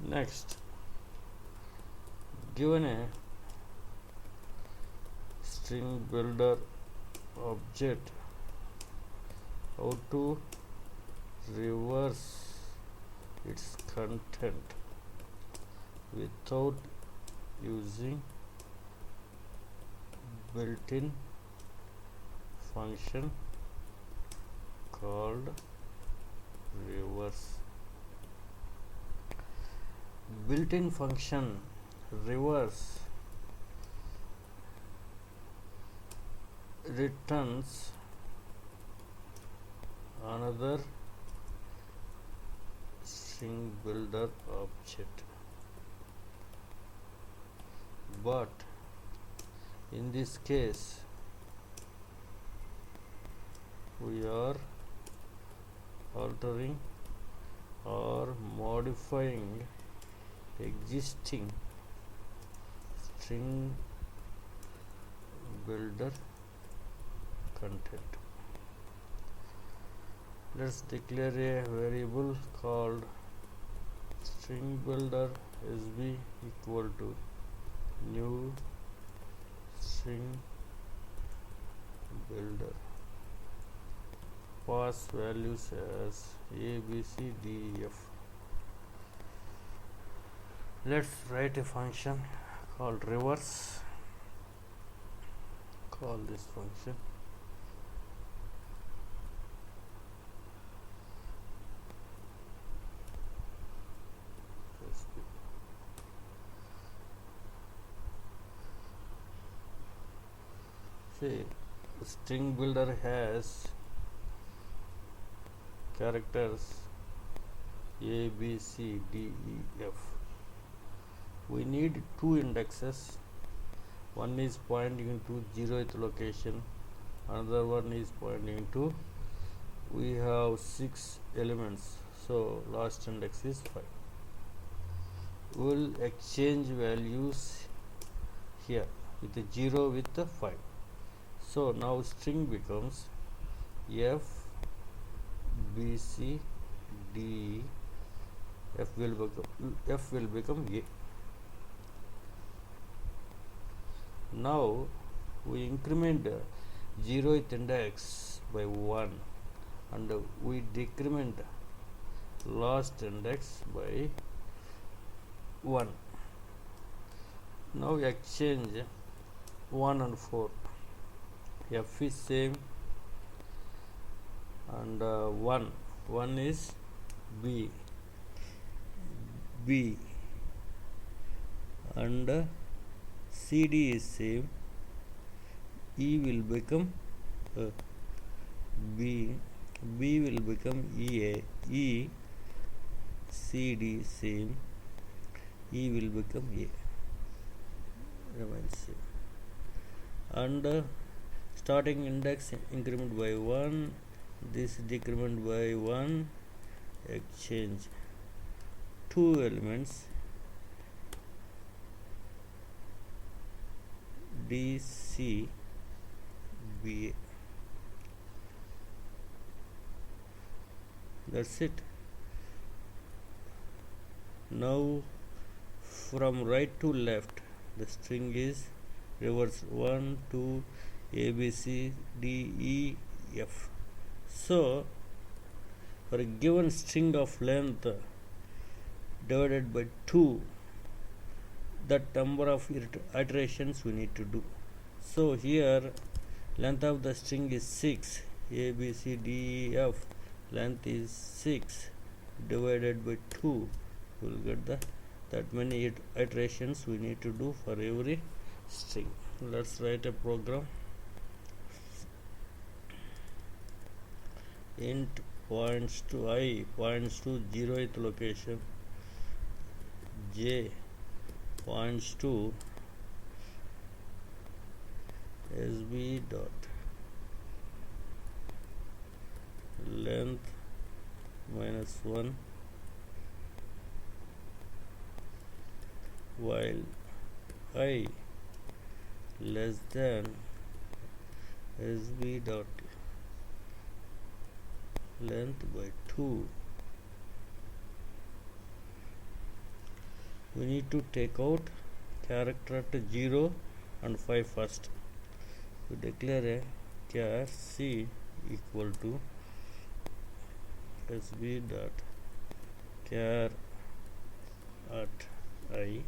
Next, given a string builder object, how to reverse its content without using built-in function called reverse. Built-in function reverse returns another string builder object, but in this case we are altering or modifying existing string builder content. Let's declare a variable called string builder sb equal to new string builder. Pass values as a, b, c, d, e, f. Let's write a function called reverse. Call this function string builder has characters a, b, c, d, e, f. We need two indexes. One is pointing to 0th location, another one is pointing to, we have 6 elements, so last index is 5. We will exchange values here with the 0 with the 5. So now string becomes f, b, c, d, f will become a. Now we increment 0th index by 1 and we decrement last index by 1. Now we exchange 1 and 4. F is same and 1 is b and cd is same. E will become b will become ea, e, cd same, e will become a, remains same. And starting index increment by 1, this decrement by 1, exchange two elements d, c, b. That's it. Now from right to left the string is reverse 1, 2, a, b, c, d, e, f. So for a given string of length divided by 2, that number of iterations we need to do. So here length of the string is 6, a, b, c, d, e, f. Length is 6 divided by 2. We will get that many iterations we need to do for every string. Let's write a program. Int points to I points to 0th location, j points to sb dot length -1 while I less than sb dot length by 2. we need to take out character at 0 and 5 first. We declare a char c equal to sb dot char at I.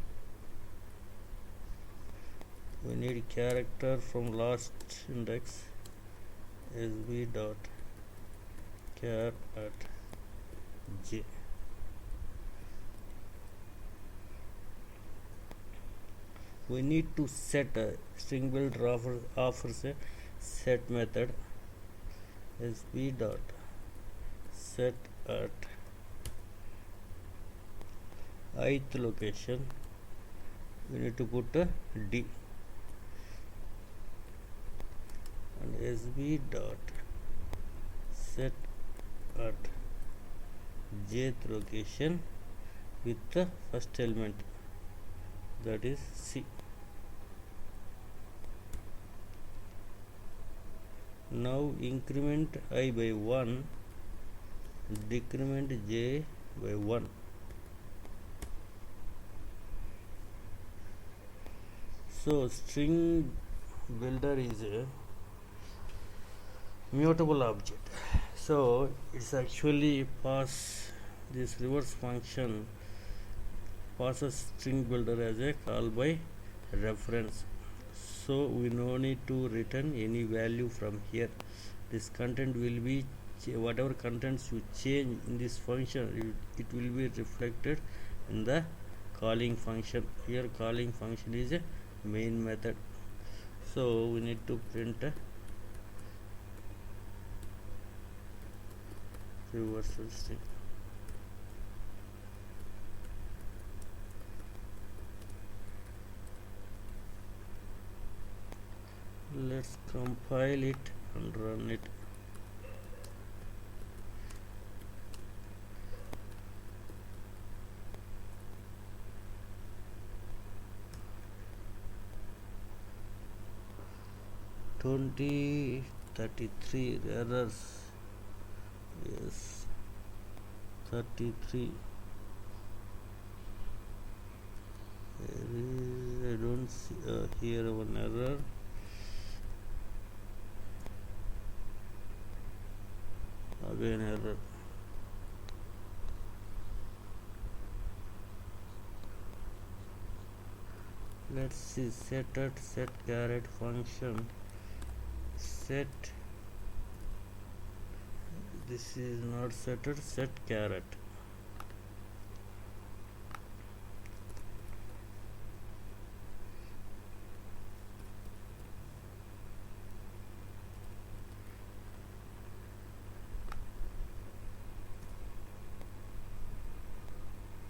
We need character from last index sb dot char at j. We need to set a string builder offers a set method sb dot set at ith location. We need to put a d and sb dot set at jth location with the first element, that is c. Now increment I by 1, decrement j by 1. So string builder is a mutable object, so it's actually this reverse function passes string builder as a call by reference, so we no need to return any value from here. This content will be whatever contents you change in this function, it will be reflected in the calling function. Here calling function is a main method, so we need to print a reversal string. Let's compile it and run it. Twenty 33 errors. Yes, 33. I don't see here one error. Again error. Let's see set caret function. Set, this is not set caret.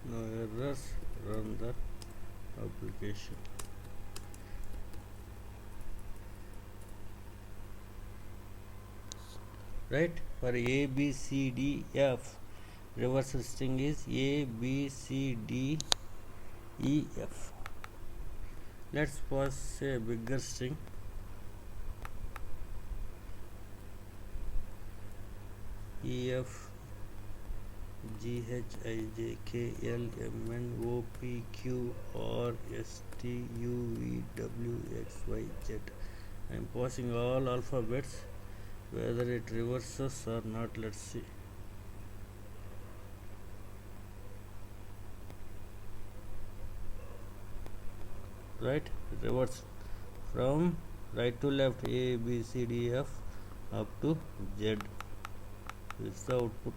No errors, run the application. Right, for a b c d f, reversal string is a b c d e f. Let's pass a bigger string. E f g h i j k l m n o p q r s t u v w x y z. I am passing all alphabets. Whether it reverses or not, let's see. Right, reverse from right to left, A B C D F up to Z. This is the output.